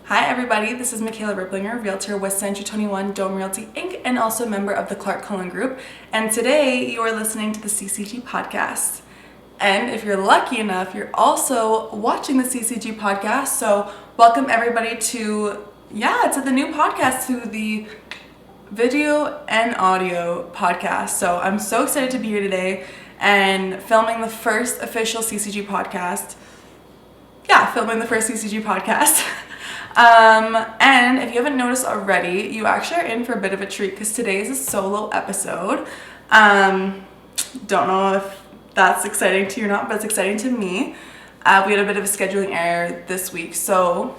Hi everybody, this is Mickayla Ripplinger, Realtor with Century 21 Dome Realty Inc. and also a member of the Clark Cullen Group. And today you are listening to the CCG podcast. And if you're lucky enough, you're also watching the CCG podcast. So welcome everybody to the new podcast, to the video and audio podcast. So I'm so excited to be here today and filming the first official CCG podcast. And if you haven't noticed already, you actually are in for a bit of a treat because today is a solo episode. Don't know if that's exciting to you or not, but it's exciting to me. We had a bit of a scheduling error this week, so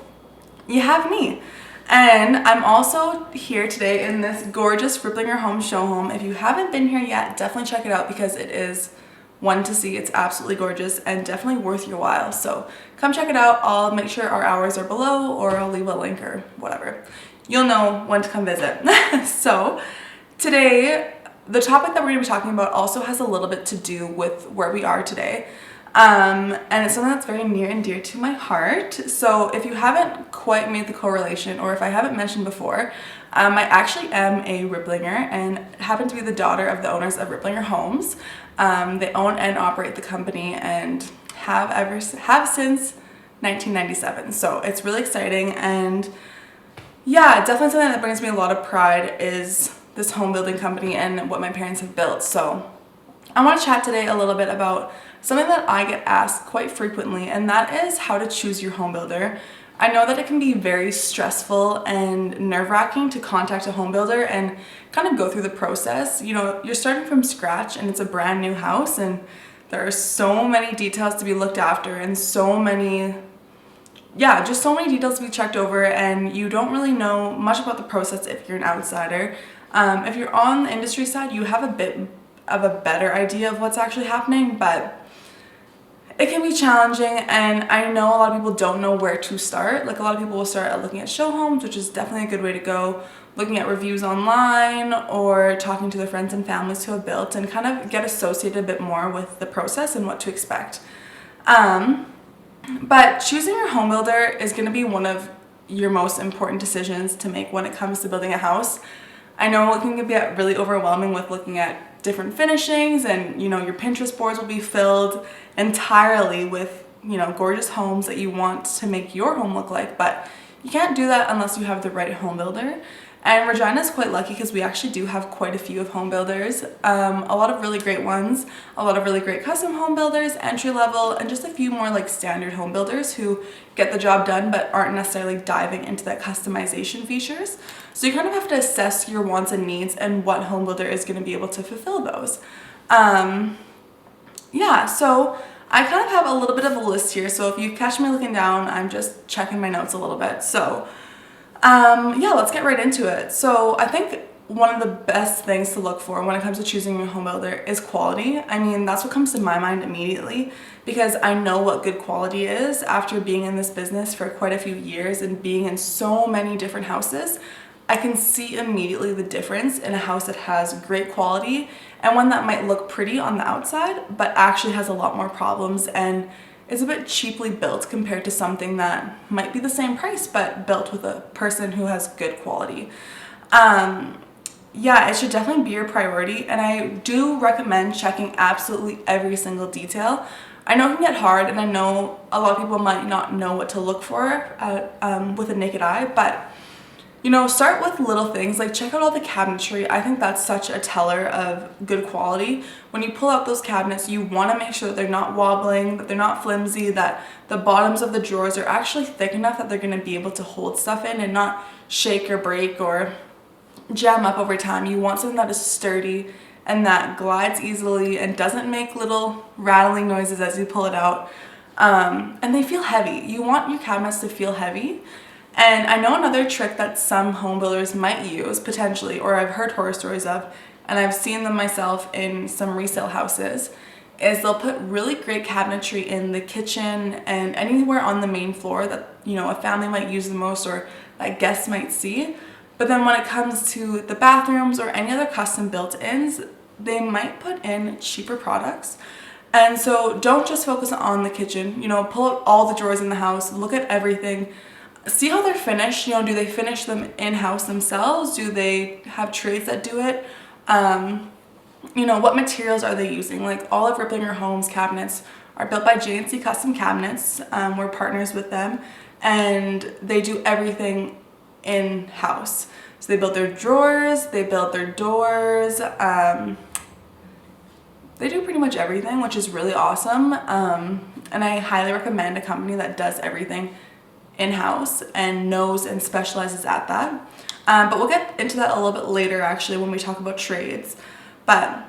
you have me. And I'm also here today in this gorgeous Ripplinger home show home. If you haven't been here yet, definitely check it out because it is one to see. It's absolutely gorgeous and definitely worth your while. So come check it out. I'll make sure our hours are below, or I'll leave a link or whatever. You'll know when to come visit. So today, the topic that we're going to be talking about also has a little bit to do with where we are today. And it's something that's very near and dear to my heart. So if you haven't quite made the correlation, or if I haven't mentioned before, I actually am a Ripplinger and happen to be the daughter of the owners of Ripplinger Homes. They own and operate the company and have since 1997. So it's really exciting, and definitely something that brings me a lot of pride is this home building company and what my parents have built. So I want to chat today a little bit about something that I get asked quite frequently, and that is how to choose your home builder. I know that it can be very stressful and nerve-wracking to contact a home builder and kind of go through the process. You know, you're starting from scratch and it's a brand new house, and there are so many details to be looked after and so many details to be checked over, and you don't really know much about the process if you're an outsider. If you're on the industry side, you have a bit of a better idea of what's actually happening, but it can be challenging, and I know a lot of people don't know where to start. Like, a lot of people will start at looking at show homes, which is definitely a good way to go, looking at reviews online or talking to their friends and families who have built, and kind of get associated a bit more with the process and what to expect. But choosing your home builder is going to be one of your most important decisions to make when it comes to building a house. I know it can get really overwhelming with looking at different finishings, and your Pinterest boards will be filled entirely with gorgeous homes that you want to make your home look like, but you can't do that unless you have the right home builder. And Regina is quite lucky because we actually do have quite a few of home builders, a lot of really great ones, a lot of really great custom home builders, entry level, and just a few more like standard home builders who get the job done but aren't necessarily diving into that customization features. So you kind of have to assess your wants and needs and what home builder is going to be able to fulfill those. So I kind of have a little bit of a list here. So if you catch me looking down, I'm just checking my notes a little bit. So let's get right into it. So I think one of the best things to look for when it comes to choosing your home builder is quality. I mean, that's what comes to my mind immediately, because I know what good quality is after being in this business for quite a few years and being in so many different houses. I can see immediately the difference in a house that has great quality and one that might look pretty on the outside but actually has a lot more problems and is a bit cheaply built compared to something that might be the same price but built with a person who has good quality. It should definitely be your priority, and I do recommend checking absolutely every single detail. I know it can get hard, and I know a lot of people might not know what to look for with a naked eye, but start with little things like check out all the cabinetry. I think that's such a teller of good quality. When you pull out those cabinets, you want to make sure that they're not wobbling, that they're not flimsy, that the bottoms of the drawers are actually thick enough that they're going to be able to hold stuff in and not shake or break or jam up over time. You want something that is sturdy and that glides easily and doesn't make little rattling noises as you pull it out. And they feel heavy. You want your cabinets to feel heavy. And I know another trick that some home builders might use potentially, or I've heard horror stories of, and I've seen them myself in some resale houses, is they'll put really great cabinetry in the kitchen and anywhere on the main floor that a family might use the most or that guests might see. But then when it comes to the bathrooms or any other custom built-ins, they might put in cheaper products. And so don't just focus on the kitchen, pull out all the drawers in the house, look at everything. see how they're finished. You know, do they finish them in-house themselves? Do they have trades that do it? You know, what materials are they using? Like all of Ripplinger Homes cabinets are built by J&C Custom Cabinets. We're partners with them, and they do everything in-house. So they build their drawers, they build their doors, they do pretty much everything, which is really awesome. And I highly recommend a company that does everything in-house and knows and specializes at that. But we'll get into that a little bit later actually when we talk about trades. But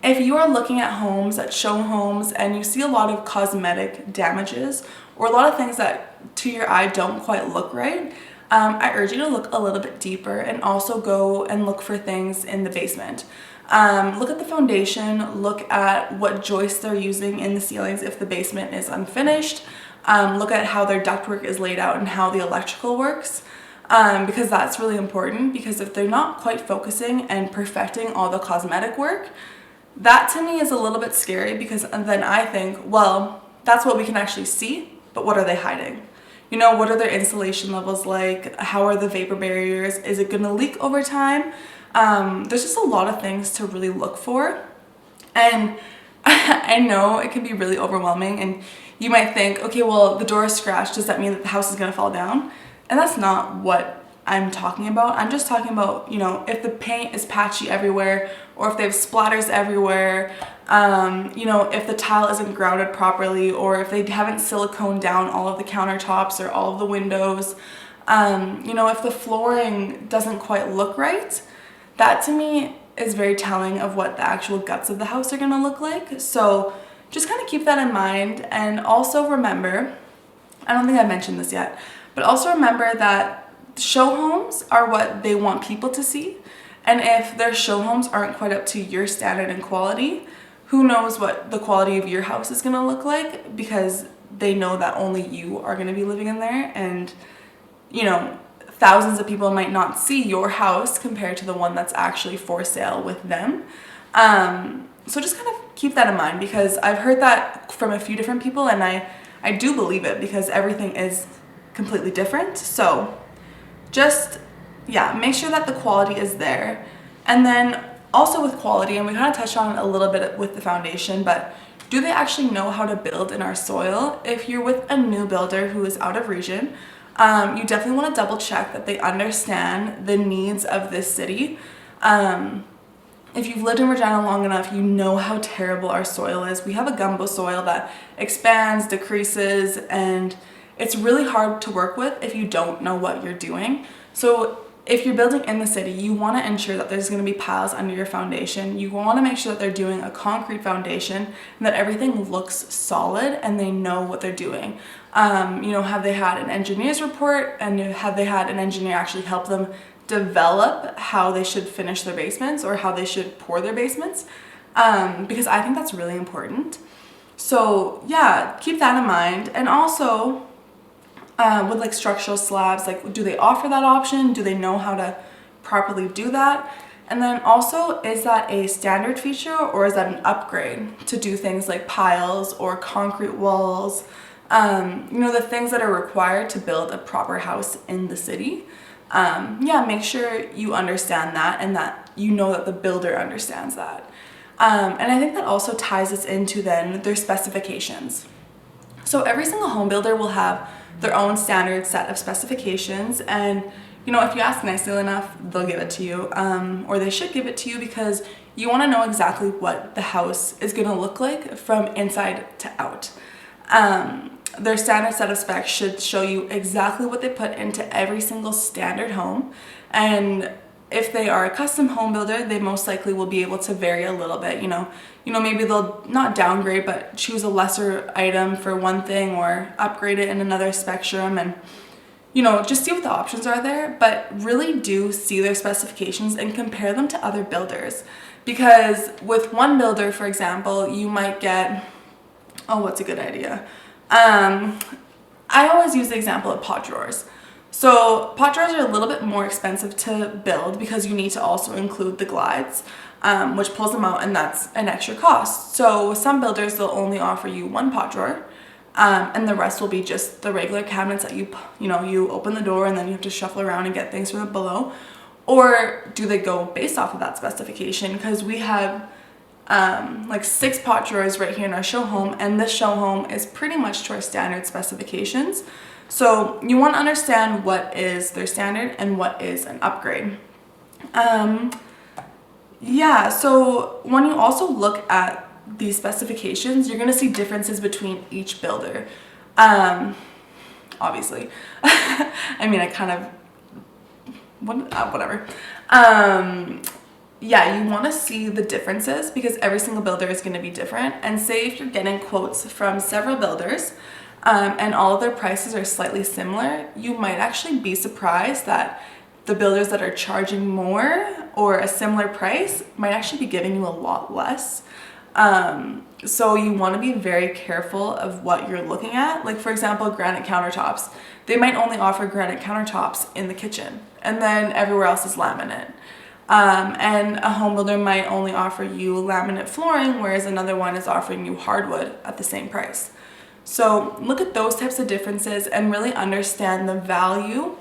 if you are looking at homes, at show homes, and you see a lot of cosmetic damages or a lot of things that to your eye don't quite look right, I urge you to look a little bit deeper and also go and look for things in the basement. Look at the foundation, look at what joists they're using in the ceilings if the basement is unfinished. Look at how their ductwork is laid out and how the electrical works, because that's really important, because if they're not quite focusing and perfecting all the cosmetic work, that to me is a little bit scary, because then I think, well, that's what we can actually see, but what are they hiding? You know, what are their insulation levels like? How are the vapor barriers? Is it going to leak over time? There's just a lot of things to really look for. And I know it can be really overwhelming, and you might think, okay, well, the door is scratched. Does that mean that the house is going to fall down? And that's not what I'm talking about. I'm just talking about, you know, if the paint is patchy everywhere, or if they have splatters everywhere, you know, if the tile isn't grouted properly, or if they haven't siliconed down all of the countertops or all of the windows, you know, if the flooring doesn't quite look right, that to me is very telling of what the actual guts of the house are going to look like. So just kind of keep that in mind. And also remember, I don't think I mentioned this yet, but also remember that show homes are what they want people to see. And if their show homes aren't quite up to your standard and quality, who knows what the quality of your house is going to look like, because they know that only you are going to be living in there. And, you know, thousands of people might not see your house compared to the one that's actually for sale with them. So just kind of keep that in mind, because I've heard that from a few different people, and I do believe it, because everything is completely different. So just, yeah, make sure that the quality is there. And then also with quality, and we kind of touched on it a little bit with the foundation, but do they actually know how to build in our soil? If you're with a new builder who is out of region, you definitely want to double check that they understand the needs of this city. If you've lived in Regina long enough, you know how terrible our soil is. We have a gumbo soil that expands, decreases, and it's really hard to work with if you don't know what you're doing. So if you're building in the city, you want to ensure that there's going to be piles under your foundation. You want to make sure that they're doing a concrete foundation and that everything looks solid and they know what they're doing. You know, have they had an engineer's report, and have they had an engineer actually help them develop how they should finish their basements or how they should pour their basements? Because I think that's really important. So yeah, keep that in mind. And also with like structural slabs, like, do they offer that option? Do they know how to properly do that? And then also, is that a standard feature, or is that an upgrade to do things like piles or concrete walls? You know, the things that are required to build a proper house in the city. Yeah, make sure you understand that, and that you know that the builder understands that. And I think that also ties us into then their specifications. So every single home builder will have their own standard set of specifications, and you know, if you ask nicely enough, they'll give it to you, or they should give it to you, because you want to know exactly what the house is going to look like from inside to out. Their standard set of specs should show you exactly what they put into every single standard home, and if they are a custom home builder, they most likely will be able to vary a little bit. You know, maybe they'll not downgrade, but choose a lesser item for one thing, or upgrade it in another spectrum, and you know, just see what the options are there. But really do see their specifications and compare them to other builders, because with one builder, for example, you might get, oh, what's a good idea? I always use the example of pot drawers. So pot drawers are a little bit more expensive to build, because you need to also include the glides, which pulls them out, and that's an extra cost. So with some builders, they'll only offer you one pot drawer, And the rest will be just the regular cabinets that you open the door and then you have to shuffle around and get things from below. Or do they go based off of that specification? Because we have like 6 pot drawers right here in our show home, and this show home is pretty much to our standard specifications. So you want to understand what is their standard and what is an upgrade. Yeah, so when you also look at these specifications, you're going to see differences between each builder. Obviously. I mean, I kind of whatever. Yeah, you want to see the differences because every single builder is going to be different. And say if you're getting quotes from several builders and all of their prices are slightly similar, you might actually be surprised that the builders that are charging more or a similar price might actually be giving you a lot less. So you want to be very careful of what you're looking at. Like for example, granite countertops. They might only offer granite countertops in the kitchen and then everywhere else is laminate. And a home builder might only offer you laminate flooring, whereas another one is offering you hardwood at the same price. So look at those types of differences and really understand the value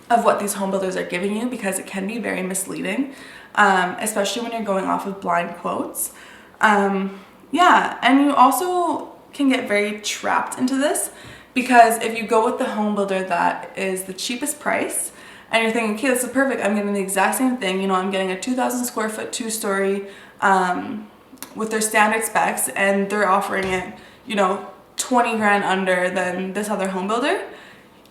of what these home builders are giving you, because it can be very misleading, especially when you're going off of blind quotes. Yeah, and you also can get very trapped into this because if you go with the home builder that is the cheapest price and you're thinking, okay, this is perfect, I'm getting the exact same thing, you know, I'm getting a 2,000 square foot 2-story with their standard specs and they're offering it, you know, 20 grand under than this other home builder,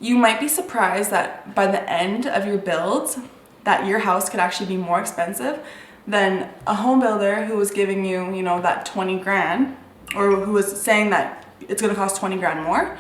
you might be surprised that by the end of your build that your house could actually be more expensive than a home builder who was giving you, you know, that 20 grand or who was saying that it's going to cost 20 grand more.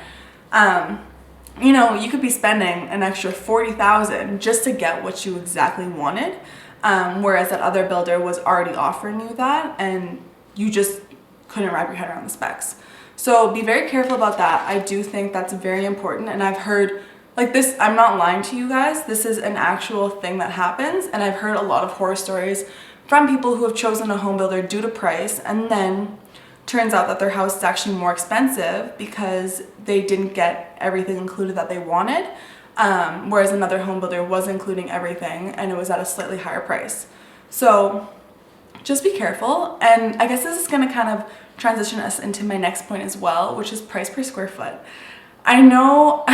You know, you could be spending an extra 40,000 just to get what you exactly wanted. Whereas that other builder was already offering you that and you just couldn't wrap your head around the specs. So be very careful about that. I do think that's very important. And I've heard like this, I'm not lying to you guys. This is an actual thing that happens. And I've heard a lot of horror stories from people who have chosen a home builder due to price and then turns out that their house is actually more expensive because they didn't get everything included that they wanted, whereas another home builder was including everything and it was at a slightly higher price. So just be careful. And I guess this is going to kind of transition us into my next point as well, which is price per square foot. I know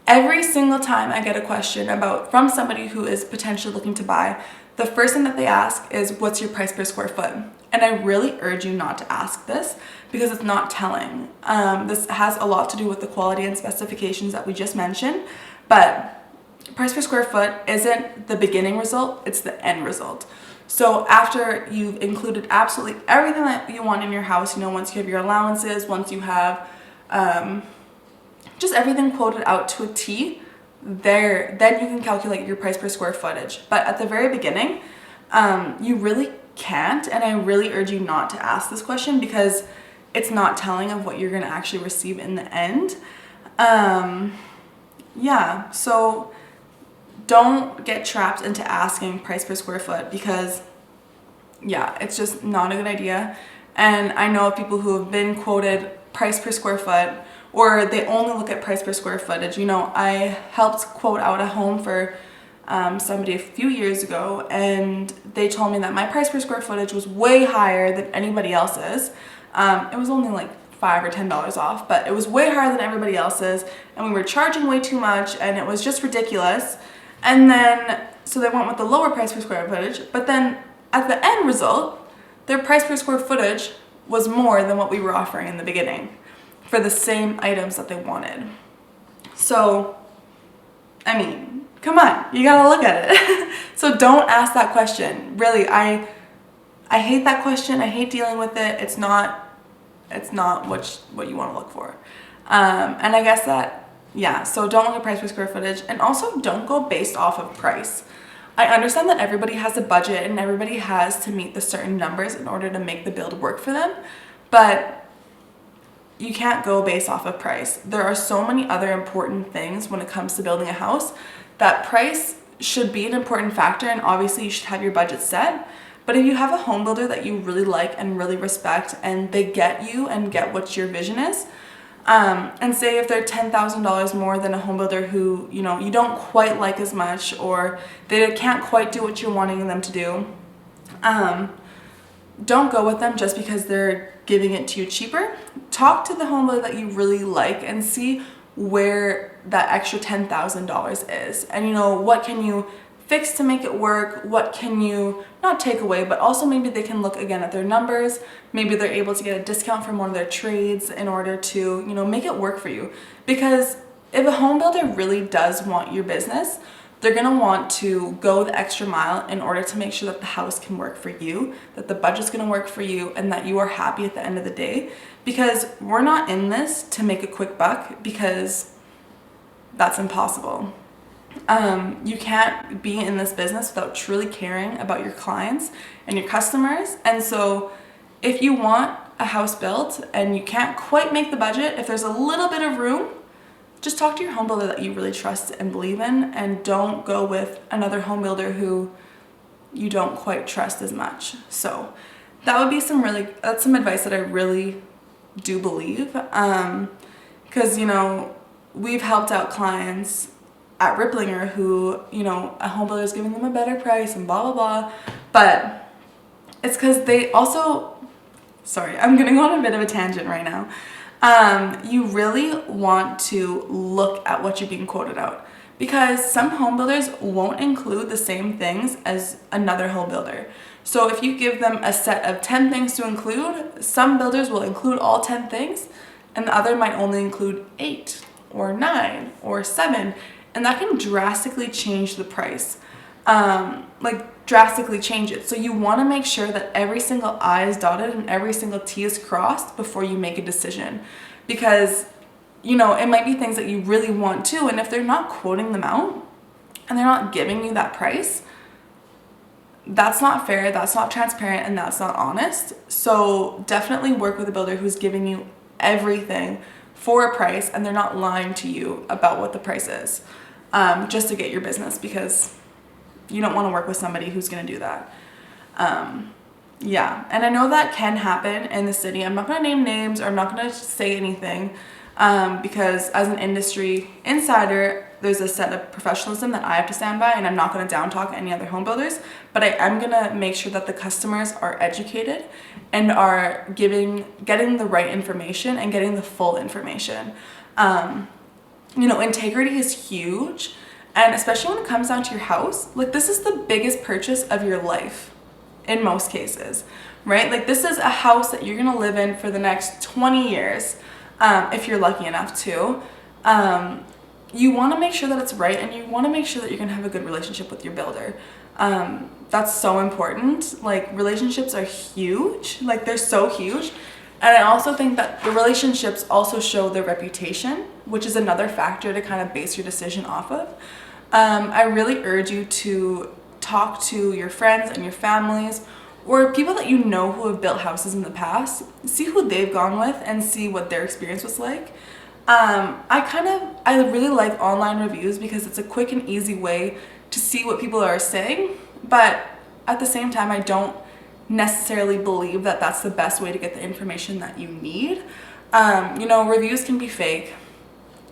every single time I get a question from somebody who is potentially looking to buy, the first thing that they ask is, what's your price per square foot? And I really urge you not to ask this because it's not telling. This has a lot to do with the quality and specifications that we just mentioned, but price per square foot isn't the beginning result, it's the end result. So after you've included absolutely everything that you want in your house, you know, once you have your allowances, once you have just everything quoted out to a T, then you can calculate your price per square footage. But at the very beginning, you really can't, and I really urge you not to ask this question because it's not telling of what you're going to actually receive in the end. Yeah, so don't get trapped into asking price per square foot because yeah, it's just not a good idea. And I know of people who have been quoted price per square foot, or they only look at price per square footage. You know, I helped quote out a home for somebody a few years ago, and they told me that my price per square footage was way higher than anybody else's. It was only like $5 or $10 off, but it was way higher than everybody else's, and we were charging way too much, and it was just ridiculous. And then, so they went with the lower price per square footage, but then at the end result, their price per square footage was more than what we were offering in the beginning for the same items that they wanted. So, I mean, come on, you gotta look at it. So don't ask that question. Really, I hate that question. I hate dealing with it. It's not what you want to look for. And I guess that, yeah, so don't look at price per square footage, and also don't go based off of price. I understand that everybody has a budget and everybody has to meet the certain numbers in order to make the build work for them, but you can't go based off of price. There are so many other important things when it comes to building a house that price should be an important factor, and obviously you should have your budget set. But if you have a home builder that you really like and really respect and they get you and get what your vision is, And say if they're $10,000 more than a home builder who, you don't quite like as much, or they can't quite do what you're wanting them to do, don't go with them just because they're giving it to you cheaper. Talk to the home builder that you really like and see where that extra $10,000 is. And what can you fix to make it work? What can you not take away, but also maybe they can look again at their numbers. Maybe they're able to get a discount from one of their trades in order to, make it work for you. Because if a home builder really does want your business, they're gonna want to go the extra mile in order to make sure that the house can work for you, that the budget's gonna work for you, and that you are happy at the end of the day. Because we're not in this to make a quick buck, because that's impossible. You can't be in this business without truly caring about your clients and your customers. And so if you want a house built and you can't quite make the budget, if there's a little bit of room, just talk to your home builder that you really trust and believe in, and don't go with another home builder who you don't quite trust as much. So that would be that's some advice that I really do believe. Because, we've helped out clients at Ripplinger who, a home builder is giving them a better price and blah, blah, blah. But it's because they also, sorry, I'm going to go on a bit of a tangent right now. You really want to look at what you're being quoted out, because some home builders won't include the same things as another home builder. So if you give them a set of 10 things to include, some builders will include all 10 things and the other might only include 8 or 9 or 7, and that can drastically change the price. Drastically change it. So you want to make sure that every single I is dotted and every single T is crossed before you make a decision, because it might be things that you really want to, and if they're not quoting them out and they're not giving you that price, that's not fair, that's not transparent, and that's not honest. So definitely work with a builder who's giving you everything for a price and they're not lying to you about what the price is, just to get your business, because you don't want to work with somebody who's going to do that. Yeah, and I know that can happen in the city. I'm not going to name names, or I'm not going to say anything, because as an industry insider, there's a set of professionalism that I have to stand by, and I'm not going to down talk any other home builders, but I am going to make sure that the customers are educated and are getting the right information and getting the full information. Integrity is huge. And especially when it comes down to your house, this is the biggest purchase of your life in most cases, right? This is a house that you're gonna live in for the next 20 years, if you're lucky enough to. You wanna make sure that it's right, and you wanna make sure that you're gonna have a good relationship with your builder. That's so important. Relationships are huge, they're so huge. And I also think that the relationships also show their reputation, which is another factor to kind of base your decision off of. I really urge you to talk to your friends and your families, or people that who have built houses in the past. See who they've gone with and see what their experience was like. I really like online reviews because it's a quick and easy way to see what people are saying, but at the same time, I don't necessarily believe that that's the best way to get the information that you need. Reviews can be fake.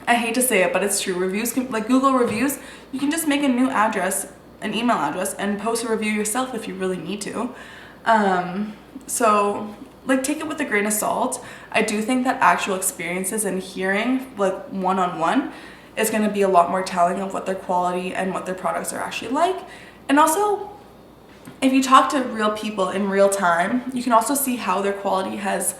I hate to say it, but it's true. Reviews can, Google reviews, you can just make a new address, an email address, and post a review yourself if you really need to. So take it with a grain of salt. I do think that actual experiences and hearing one-on-one is going to be a lot more telling of what their quality and what their products are actually like. And also, if you talk to real people in real time, you can also see how their quality has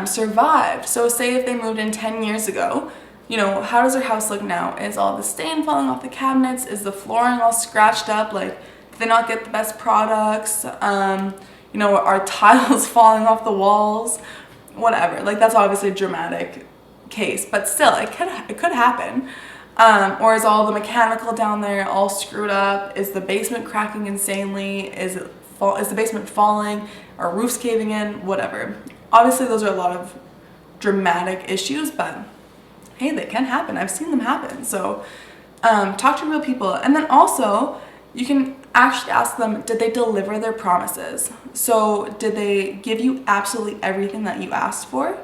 survived. So say if they moved in 10 years ago, how does their house look now? Is all the stain falling off the cabinets? Is the flooring all scratched up? Did they not get the best products? Are tiles falling off the walls? Whatever. That's obviously a dramatic case, but still, it could happen. Or is all the mechanical down there all screwed up? Is the basement cracking insanely? Is the basement falling? Are roofs caving in? Whatever. Obviously, those are a lot of dramatic issues, but hey, they can happen. I've seen them happen. So talk to real people. And then also, you can actually ask them, did they deliver their promises? So did they give you absolutely everything that you asked for?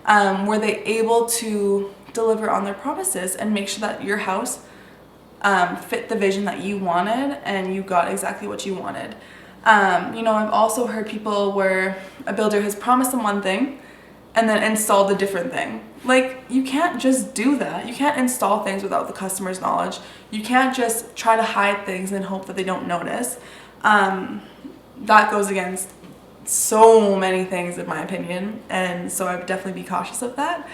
Were they able to deliver on their promises and make sure that your house fit the vision that you wanted and you got exactly what you wanted? I've also heard people where a builder has promised them one thing and then installed a different thing. Like, you can't just do that. You can't install things without the customer's knowledge. You can't just try to hide things and hope that they don't notice. That goes against so many things in my opinion, and so I would definitely be cautious of that.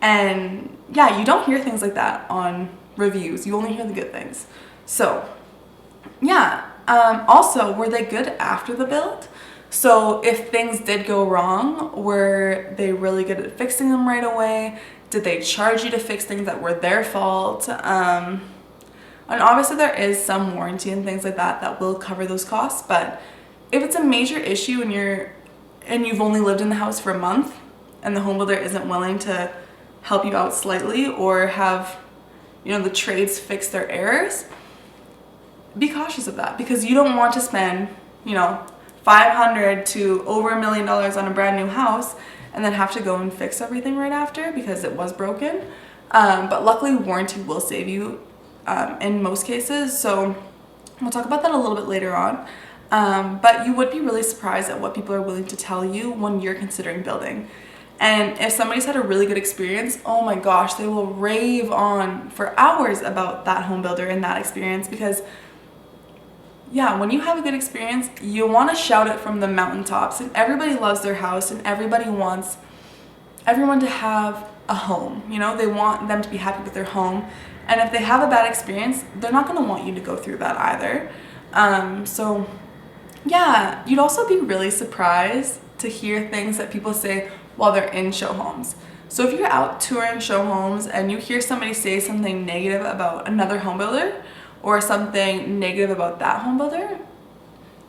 And yeah, you don't hear things like that on reviews. You only hear the good things. So yeah. Also, were they good after the build? So if things did go wrong, were they really good at fixing them right away? Did they charge you to fix things that were their fault? And obviously there is some warranty and things like that that will cover those costs, but if it's a major issue and you've only lived in the house for a month and the home builder isn't willing to help you out slightly or have, the trades fix their errors, be cautious of that, because you don't want to spend, $500 to over $1 million on a brand new house and then have to go and fix everything right after because it was broken. But luckily warranty will save you in most cases. So we'll talk about that a little bit later on. But you would be really surprised at what people are willing to tell you when you're considering building. And if somebody's had a really good experience, oh my gosh, they will rave on for hours about that home builder and that experience, because yeah, when you have a good experience, you want to shout it from the mountaintops, and everybody loves their house and everybody wants everyone to have a home. They want them to be happy with their home. And if they have a bad experience, they're not going to want you to go through that either. So yeah, you'd also be really surprised to hear things that people say while they're in show homes. So if you're out touring show homes and you hear somebody say something negative about another home builder or something negative about that home builder,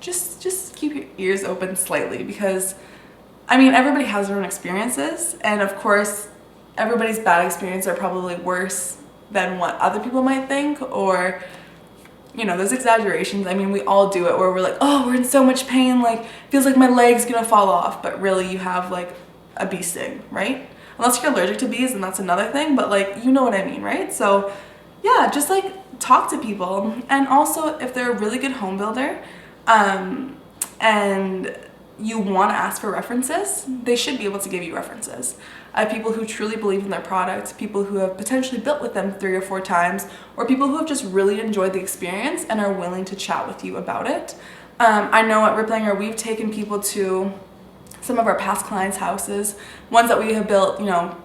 just keep your ears open slightly, because everybody has their own experiences, and of course everybody's bad experiences are probably worse than what other people might think, or there's exaggerations. We all do it where we're like, oh, we're in so much pain, like feels like my leg's gonna fall off, but really you have like a bee sting, right? Unless you're allergic to bees, and that's another thing, but like, you know what I mean, right? So yeah, just like talk to people. And also, if they're a really good home builder and you want to ask for references, they should be able to give you references. People who truly believe in their product, people who have potentially built with them 3 or 4 times, or people who have just really enjoyed the experience and are willing to chat with you about it. I know at Ripplinger we've taken people to some of our past clients' houses, ones that we have built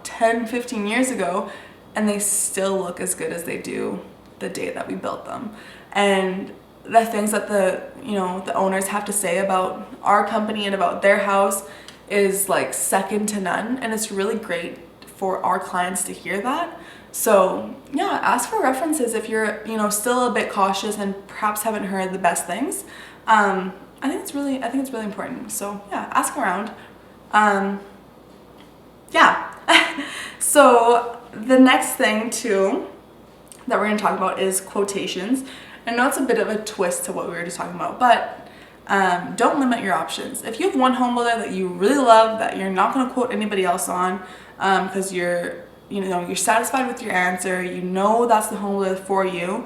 10, 15 years ago, and they still look as good as they do the day that we built them. And the things that the owners have to say about our company and about their house is like second to none, and it's really great for our clients to hear that. So yeah, ask for references if you're still a bit cautious and perhaps haven't heard the best things. I think it's really important. So yeah, ask around. Yeah. So the next thing too that we're going to talk about is quotations. I know it's a bit of a twist to what we were just talking about, but don't limit your options. If you have one home builder that you really love that you're not going to quote anybody else on, because you're satisfied with your answer, that's the home builder for you,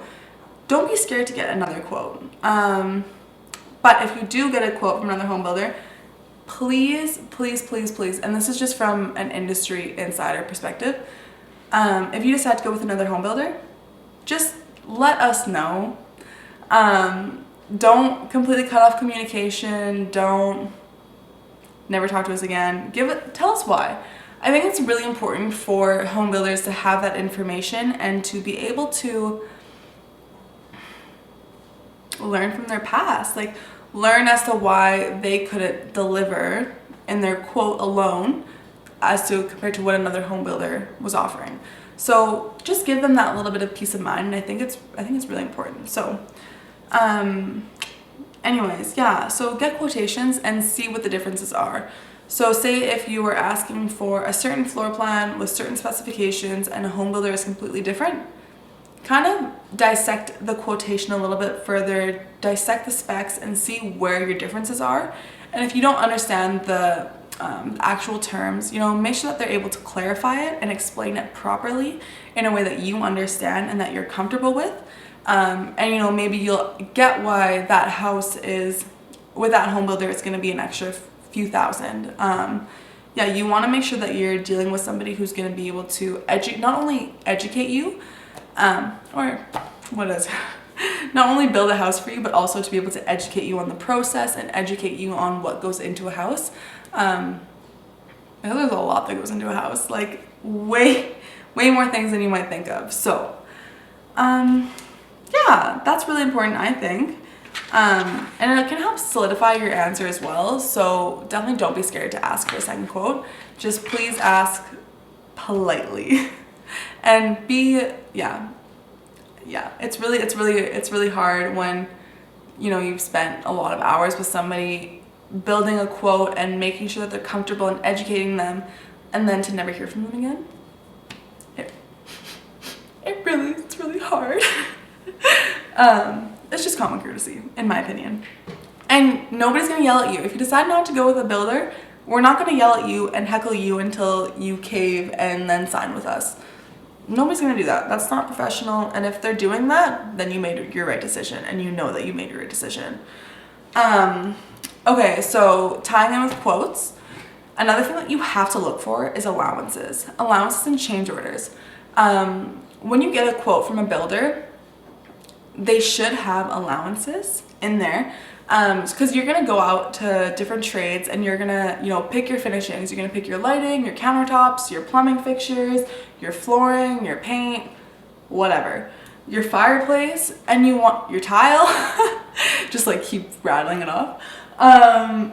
don't be scared to get another quote. But if you do get a quote from another home builder, please, and this is just from an industry insider perspective, if you decide to go with another home builder, just let us know. Don't completely cut off communication. Don't never talk to us again. Tell us why. I think it's really important for home builders to have that information and to be able to learn from their past, like learn as to why they couldn't deliver in their quote alone as to compared to what another home builder was offering. So just give them that little bit of peace of mind, and I think it's really important. So anyways, yeah, so get quotations and see what the differences are. So say if you were asking for a certain floor plan with certain specifications and a home builder is completely different, kind of dissect the quotation a little bit further, dissect the specs and see where your differences are. And if you don't understand the actual terms, you know, make sure that they're able to clarify it and explain it properly in a way that you understand and that you're comfortable with. And you know, maybe you'll get why that house is, with that home builder, it's going to be an extra few thousand. Yeah, you want to make sure that you're dealing with somebody who's going to be able to not only educate you, or what is not only build a house for you, but also to be able to educate you on the process and educate you on what goes into a house. There's a lot that goes into a house, like way more things than you might think of. So yeah, that's really important, I think. And it can help solidify your answer as well. So definitely don't be scared to ask for a second quote. Just please ask politely and it's really hard when, you know, you've spent a lot of hours with somebody building a quote and making sure that they're comfortable and educating them, and then to never hear from them again. It's really hard. It's just common courtesy, in my opinion. And nobody's gonna yell at you. If you decide not to go with a builder, we're not gonna yell at you and heckle you until you cave and then sign with us. Nobody's gonna do that. That's not professional. And if they're doing that, then you made your right decision, and you know that you made your right decision. Okay, so tying in with quotes, another thing that you have to look for is allowances and change orders. When you get a quote from a builder, they should have allowances in there, because you're gonna go out to different trades and you're gonna, you know, pick your finishings. You're gonna pick your lighting, your countertops, your plumbing fixtures, your flooring, your paint, whatever, your fireplace, and you want your tile. Just like keep rattling it off.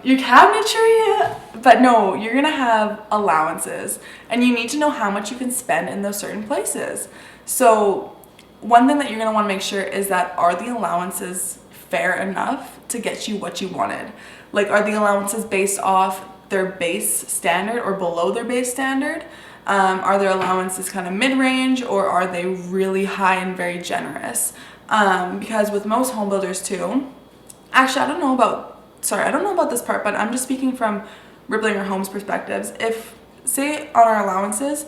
Your cabinetry, but no, you're gonna have allowances, and you need to know how much you can spend in those certain places. So one thing that you're gonna wanna make sure is that, are the allowances fair enough to get you what you wanted? Like, are the allowances based off their base standard or below their base standard? Are their allowances kind of mid-range, or are they really high and very generous? Because with most home builders too, actually I don't know about this part, but I'm just speaking from Ripplinger Homes perspectives. If, say on our allowances,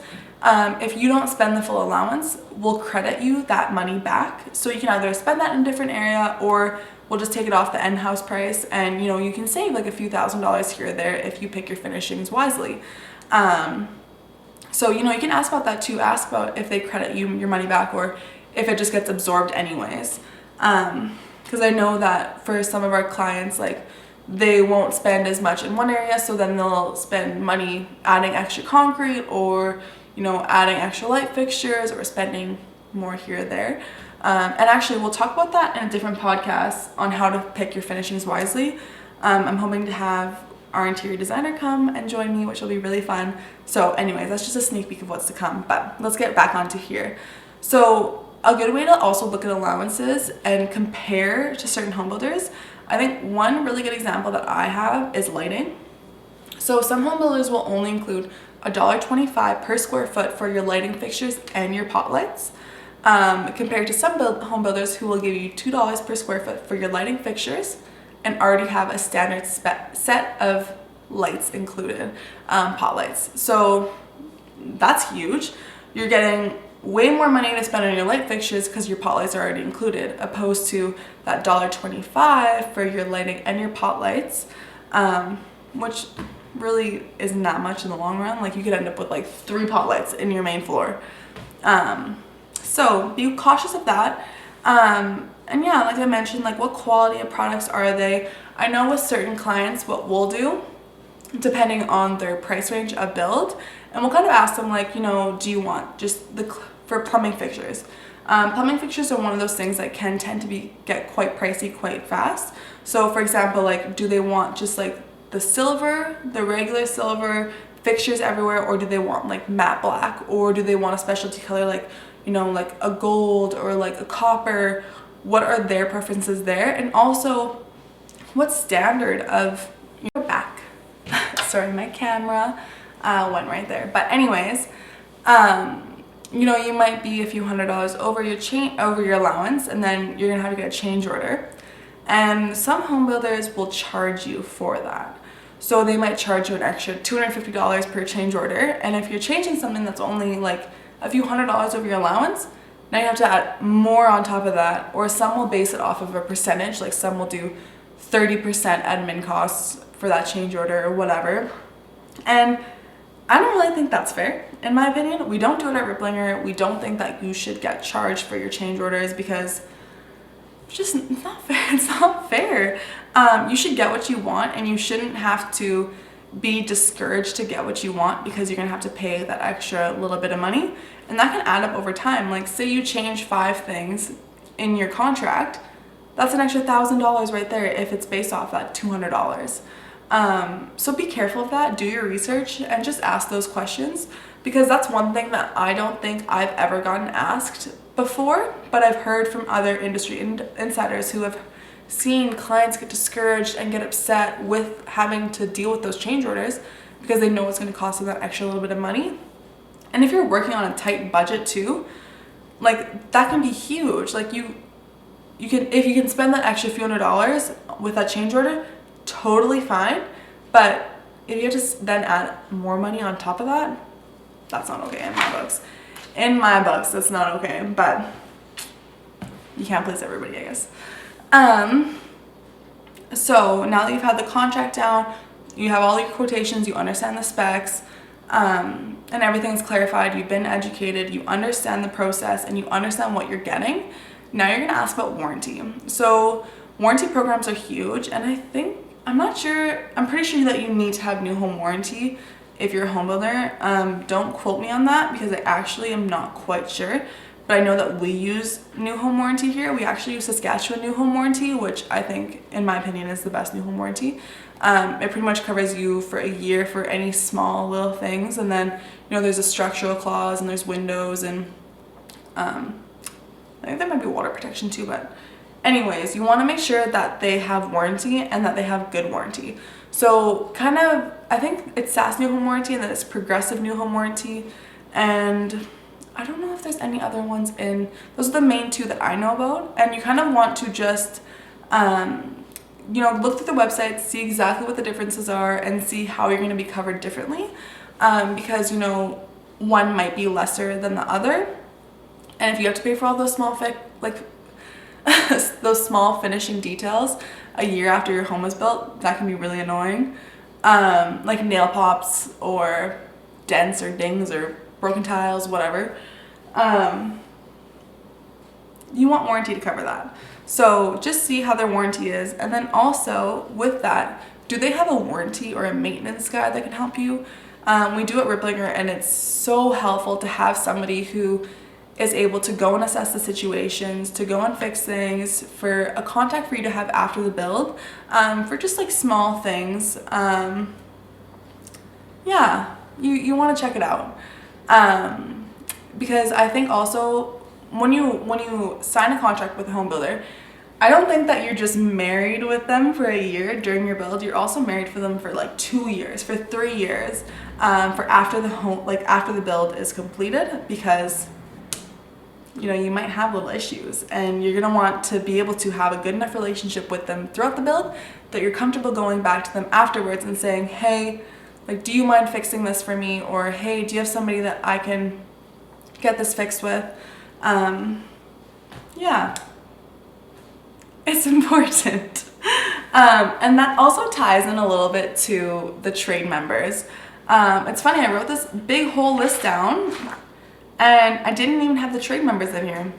if you don't spend the full allowance, we'll credit you that money back. So you can either spend that in a different area, or we'll just take it off the end house price, and you know, you can save like a few $1,000s here or there if you pick your finishings wisely. So you know, you can ask about that too. Ask about if they credit you your money back, or if it just gets absorbed anyways. Because I know that for some of our clients, like, they won't spend as much in one area, so then they'll spend money adding extra concrete, or you know, adding extra light fixtures, or spending more here or there. And actually, we'll talk about that in a different podcast on how to pick your finishings wisely. I'm hoping to have our interior designer come and join me, which will be really fun. So anyways, that's just a sneak peek of what's to come, but let's get back onto here. So a good way to also look at allowances and compare to certain home builders, I think one really good example that I have is lighting. So some home builders will only include $1.25 per square foot for your lighting fixtures and your pot lights, compared to some home builders who will give you $2 per square foot for your lighting fixtures and already have a standard set of lights included, pot lights. So that's huge. You're getting way more money to spend on your light fixtures because your pot lights are already included, opposed to that $1.25 for your lighting and your pot lights, which really isn't that much in the long run. Like, you could end up with like 3 pot lights in your main floor. So be cautious of that. And yeah, like I mentioned, like, what quality of products are they? I know with certain clients what we'll do, depending on their price range of build, and we'll kind of ask them, like, you know, do you want just for plumbing fixtures? Plumbing fixtures are one of those things that can tend to get quite pricey quite fast. So for example, like, do they want just like the regular silver fixtures everywhere, or do they want like matte black, or do they want a specialty color, like, you know, like a gold or like a copper? What are their preferences there? And also, what standard of your back? Sorry, my camera went right there. But anyways, you know, you might be a few $100s over your allowance, and then you're gonna have to get a change order. And some home builders will charge you for that. So they might charge you an extra $250 per change order. And if you're changing something that's only like a few $100s over your allowance, now you have to add more on top of that. Or some will base it off of a percentage, like some will do 30% admin costs for that change order or whatever. And I don't really think that's fair, in my opinion. We don't do it at Ripplinger. We don't think that you should get charged for your change orders because it's not fair. It's not fair. You should get what you want, and you shouldn't have to be discouraged to get what you want because you're gonna have to pay that extra little bit of money, and that can add up over time. Like, say you change 5 things in your contract, that's an extra $1,000 right there if it's based off that $200. So be careful of that. Do your research and just ask those questions, because that's one thing that I don't think I've ever gotten asked before, but I've heard from other industry insiders who have seen clients get discouraged and get upset with having to deal with those change orders because they know it's going to cost them that extra little bit of money. And if you're working on a tight budget too, like, that can be huge. Like, you can, if you can spend that extra few $100s with that change order, totally fine. But if you have to then add more money on top of that, that's not okay in my books. In my books, that's not okay. But you can't please everybody, I guess. So now that you've had the contract down, you have all your quotations, you understand the specs, and everything's clarified, you've been educated, you understand the process, and you understand what you're getting. Now you're gonna ask about warranty. So warranty programs are huge, and I'm pretty sure that you need to have new home warranty if you're a home builder. Don't quote me on that because I actually am not quite sure. But I know that we use new home warranty here. We actually use Saskatchewan new home warranty, which I think, in my opinion, is the best new home warranty. It pretty much covers you for a year for any small little things. And then, there's a structural clause and there's windows and I think there might be water protection too. But anyways, you want to make sure that they have warranty and that they have good warranty. So I think it's SAS new home warranty and then it's progressive new home warranty. And I don't know if there's any other ones in. Those are the main 2 that I know about. And you kind of want to just, look through the website, see exactly what the differences are, and see how you're going to be covered differently. Because, one might be lesser than the other. And if you have to pay for all those small, those small finishing details a year after your home is built, that can be really annoying. Like nail pops or dents or dings or broken tiles, whatever. You want warranty to cover that. So just see how their warranty is. And then also with that, do they have a warranty or a maintenance guide that can help you? We do at Ripplinger, and it's so helpful to have somebody who is able to go and assess the situations, to go and fix things, for a contact for you to have after the build, for just like small things. You want to check it out. Because I think also when you sign a contract with a home builder, I don't think that you're just married with them for a year during your build. You're also married for them for like 2 years, for 3 years, for after the build is completed, because you might have little issues, and you're gonna want to be able to have a good enough relationship with them throughout the build that you're comfortable going back to them afterwards and saying, hey, like, do you mind fixing this for me? Or, hey, do you have somebody that I can get this fixed with? It's important. And that also ties in a little bit to the trade members. It's funny, I wrote this big whole list down and I didn't even have the trade members in here.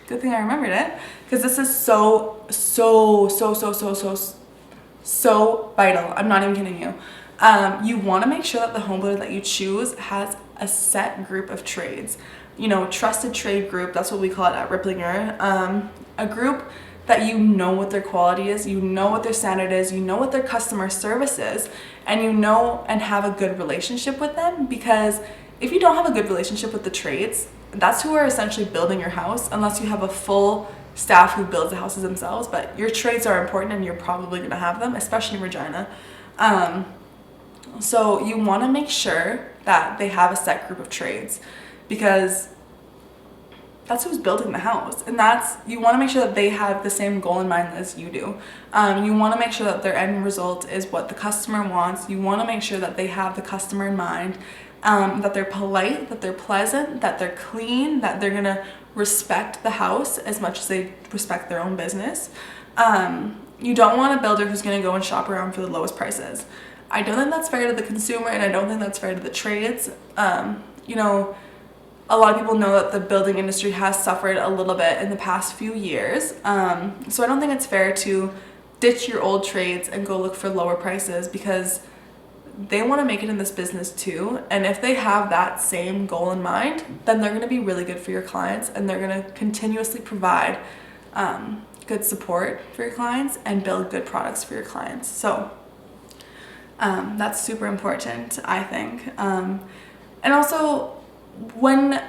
Good thing I remembered it, because this is so vital. I'm not even kidding you. You want to make sure that the home builder that you choose has a set group of trades. Trusted trade group, that's what we call it at Ripplinger. A group that what their quality is, what their standard is, what their customer service is, and and have a good relationship with them. Because if you don't have a good relationship with the trades, that's who are essentially building your house, unless you have a full staff who builds the houses themselves. But your trades are important, and you're probably going to have them, especially in Regina. So you want to make sure that they have a set group of trades, because that's who's building the house, and you want to make sure that they have the same goal in mind as you do. You want to make sure that their end result is what the customer wants. You want to make sure that they have the customer in mind, that they're polite, that they're pleasant, that they're clean, that they're gonna respect the house as much as they respect their own business. You don't want a builder who's gonna go and shop around for the lowest prices. I don't think that's fair to the consumer, and I don't think that's fair to the trades. You know, a lot of people know that the building industry has suffered a little bit in the past few years. So I don't think it's fair to ditch your old trades and go look for lower prices, because they want to make it in this business too. And if they have that same goal in mind, then they're going to be really good for your clients, and they're going to continuously provide good support for your clients and build good products for your clients. So that's super important, I think. And also, when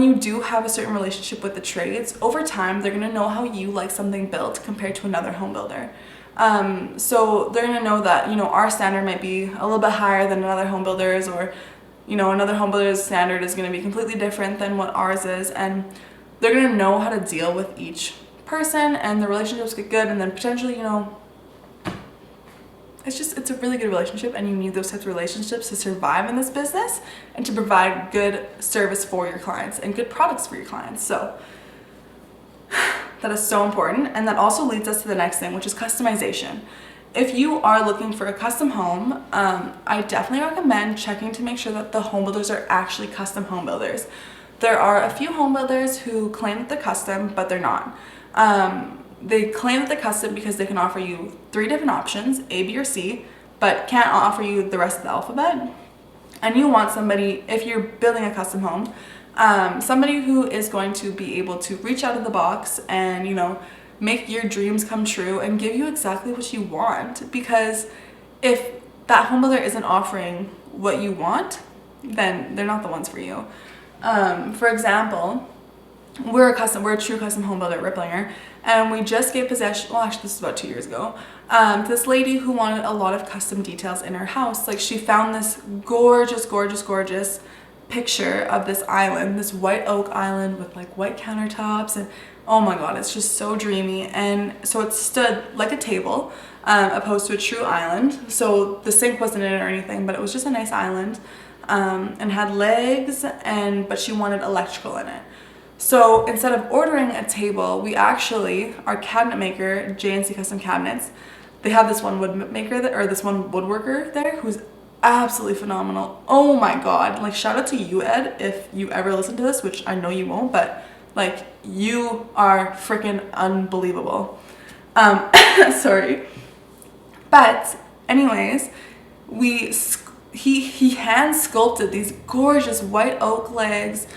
you do have a certain relationship with the trades, over time they're going to know how you like something built compared to another home builder. So they're going to know that, you know, our standard might be a little bit higher than another home builder's, or, you know, another home builder's standard is going to be completely different than what ours is, and they're going to know how to deal with each person, and the relationships get good, and then potentially, you know, it's a really good relationship, and you need those types of relationships to survive in this business and to provide good service for your clients and good products for your clients. So that is so important. And that also leads us to the next thing, which is customization. If you are looking for a custom home, I definitely recommend checking to make sure that the home builders are actually custom home builders. There are a few home builders who claim that they're custom, but they're not. They claim that they're custom because they can offer you 3 different options, A, B, or C, but can't offer you the rest of the alphabet. And you want somebody, if you're building a custom home, somebody who is going to be able to reach out of the box and, you know, make your dreams come true and give you exactly what you want. Because if that home builder isn't offering what you want, then they're not the ones for you. For example, we're a true custom home builder at Ripplinger, and we just gave possession, well actually this is about 2 years ago, to this lady who wanted a lot of custom details in her house. Like, she found this gorgeous picture of this island, this white oak island with like white countertops, and oh my god, it's just so dreamy. And so it stood like a table, opposed to a true island. So the sink wasn't in it or anything, but it was just a nice island, and had legs, but she wanted electrical in it. So instead of ordering a table, we actually, our cabinet maker, J&C Custom Cabinets, they have this one this one woodworker there who's absolutely phenomenal. Oh my god, like, shout out to you, Ed, if you ever listen to this, which I know you won't, but like, you are freaking unbelievable. Sorry. But anyways, he hand sculpted these gorgeous white oak legs,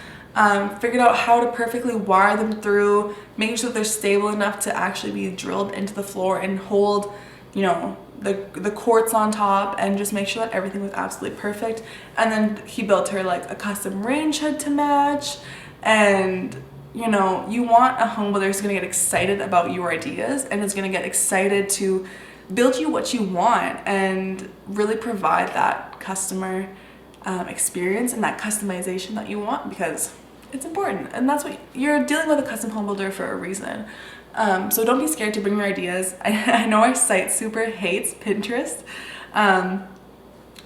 figured out how to perfectly wire them through, making sure that they're stable enough to actually be drilled into the floor and hold, you know, the quartz on top, and just make sure that everything was absolutely perfect. And then he built her like a custom range hood to match. And, you know, you want a home builder who's going to get excited about your ideas and is going to get excited to build you what you want and really provide that customer experience and that customization that you want, because it's important, and that's what you're dealing with, a custom home builder for a reason. So don't be scared to bring your ideas. I know our site super hates Pinterest.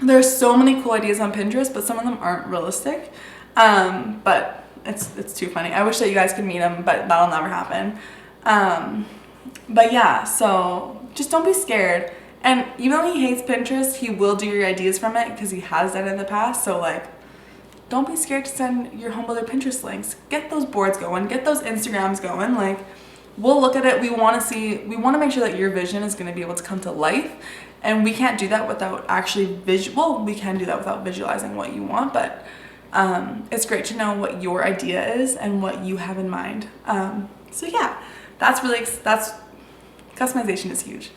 There's so many cool ideas on Pinterest, but some of them aren't realistic. But it's too funny. I wish that you guys could meet him, but that'll never happen. But yeah, so just don't be scared. And even though he hates Pinterest, he will do your ideas from it, because he has done it in the past. So like, don't be scared to send your home builder Pinterest links. Get those boards going, get those Instagrams going. Like, we'll look at it. We want to make sure that your vision is going to be able to come to life. And we can't do that without actually we can do that without visualizing what you want, but it's great to know what your idea is and what you have in mind. So yeah, that's customization is huge.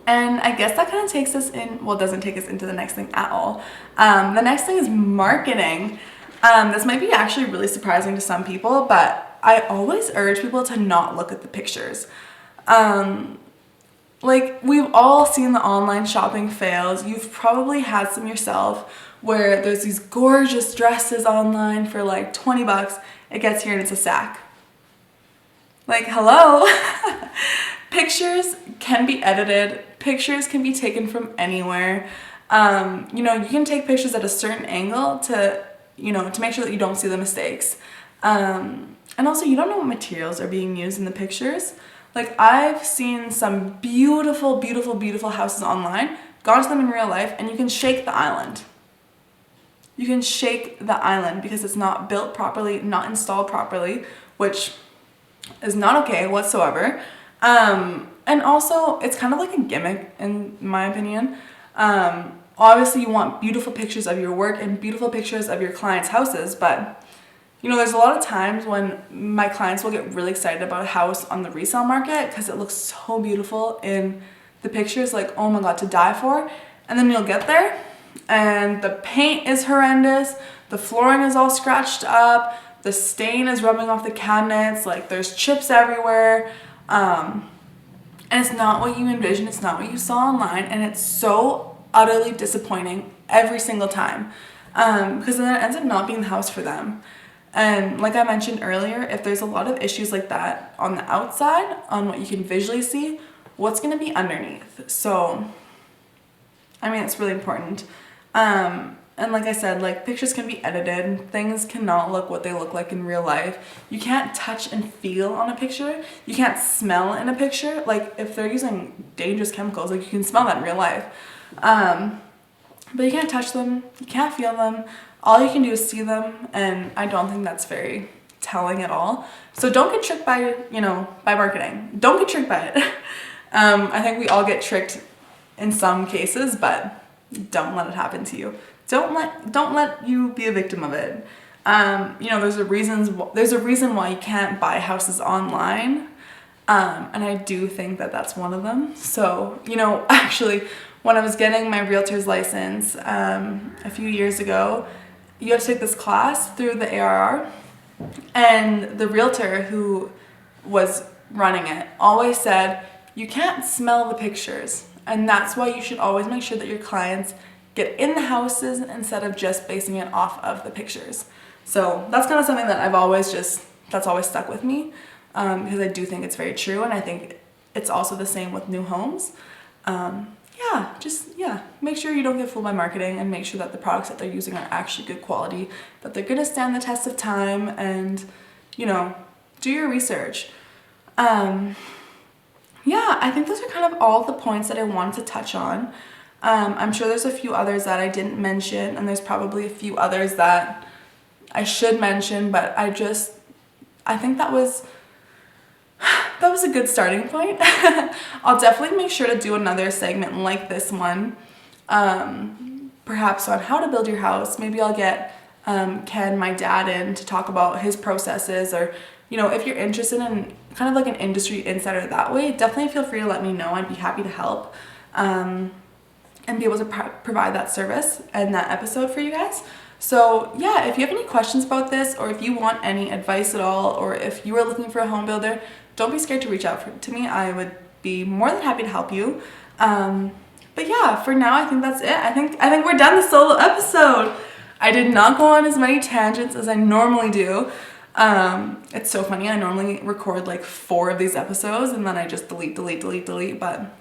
And I guess that kind of takes us in, well, it doesn't take us into the next thing at all. The next thing is marketing. This might be actually really surprising to some people, but I always urge people to not look at the pictures. Like, we've all seen the online shopping fails. You've probably had some yourself, where there's these gorgeous dresses online for like $20, it gets here and it's a sack. Like, hello? Pictures can be edited. Pictures can be taken from anywhere. You know, you can take pictures at a certain angle to, you know, to make sure that you don't see the mistakes. And also, you don't know what materials are being used in the pictures. Like, I've seen some beautiful, beautiful, beautiful houses online, gone to them in real life, and you can shake the island. You can shake the island because it's not built properly, not installed properly, which is not okay whatsoever. And also, it's kind of like a gimmick, in my opinion. Obviously, you want beautiful pictures of your work and beautiful pictures of your clients' houses, but you know, there's a lot of times when my clients will get really excited about a house on the resale market because it looks so beautiful in the pictures, like, oh my God, to die for. And then you'll get there and the paint is horrendous, the flooring is all scratched up, the stain is rubbing off the cabinets, like there's chips everywhere. And it's not what you envisioned, it's not what you saw online, and it's so utterly disappointing every single time. Because then it ends up not being the house for them. And like I mentioned earlier, if there's a lot of issues like that on the outside, on what you can visually see, what's going to be underneath? So, I mean, it's really important. And like I said, like, pictures can be edited. Things cannot look what they look like in real life. You can't touch and feel on a picture. You can't smell in a picture. Like, if they're using dangerous chemicals, like, you can smell that in real life. But you can't touch them. You can't feel them. All you can do is see them, and I don't think that's very telling at all. So don't get tricked by, you know, by marketing. Don't get tricked by it. I think we all get tricked in some cases, but don't let it happen to you. Don't let you be a victim of it. You know, there's a reason why you can't buy houses online, and I do think that that's one of them. So, you know, actually, when I was getting my realtor's license a few years ago, you have to take this class through the ARR, and the realtor who was running it always said, you can't smell the pictures, and that's why you should always make sure that your clients get in the houses instead of just basing it off of the pictures. So that's kind of something that that's always stuck with me, because I do think it's very true, and I think it's also the same with new homes. Make sure you don't get fooled by marketing, and make sure that the products that they're using are actually good quality, that they're gonna stand the test of time, and, you know, do your research. I think those are kind of all the points that I wanted to touch on. I'm sure there's a few others that I didn't mention, and there's probably a few others that I should mention, but I think that was a good starting point. I'll definitely make sure to do another segment like this one, perhaps on how to build your house. Maybe I'll get Ken, my dad, in to talk about his processes, or, you know, if you're interested in kind of like an industry insider that way, definitely feel free to let me know. I'd be happy to help and be able to provide that service and that episode for you guys. So yeah, if you have any questions about this, or if you want any advice at all, or if you are looking for a home builder, don't be scared to reach out to me. I would be more than happy to help you. But yeah, for now, I think that's it. I think we're done the solo episode. I did not go on as many tangents as I normally do. It's so funny. I normally record like 4 of these episodes and then I just delete. But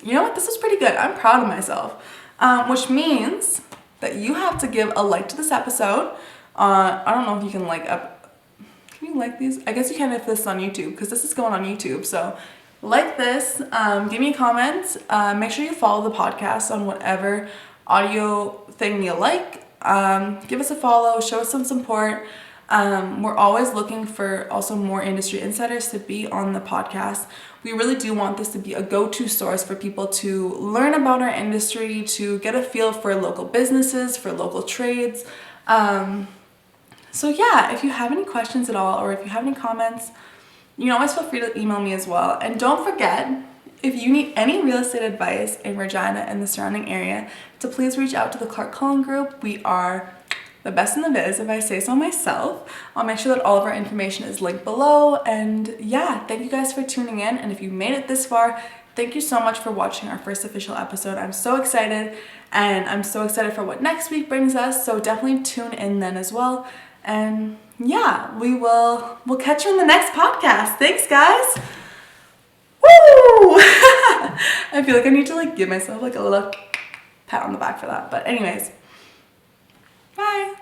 you know what? This is pretty good. I'm proud of myself. Which means that you have to give a like to this episode. I don't know if you can like up. Can you like these? I guess you can if this is on YouTube, because this is going on YouTube. So like this, give me a comment. Make sure you follow the podcast on whatever audio thing you like. Give us a follow, show us some support. We're always looking for also more industry insiders to be on the podcast. We really do want this to be a go-to source for people to learn about our industry, to get a feel for local businesses, for local trades. So yeah, if you have any questions at all, or if you have any comments, you can always feel free to email me as well. And don't forget, if you need any real estate advice in Regina and the surrounding area, to please reach out to the Clark Cullen Group. We are the best in the biz, if I say so myself. I'll make sure that all of our information is linked below. And yeah, thank you guys for tuning in. And if you made it this far, thank you so much for watching our first official episode. I'm so excited, and I'm so excited for what next week brings us. So definitely tune in then as well. And yeah, we'll catch you in the next podcast. Thanks, guys. Woo! I feel like I need to like give myself like a little pat on the back for that. But anyways, bye.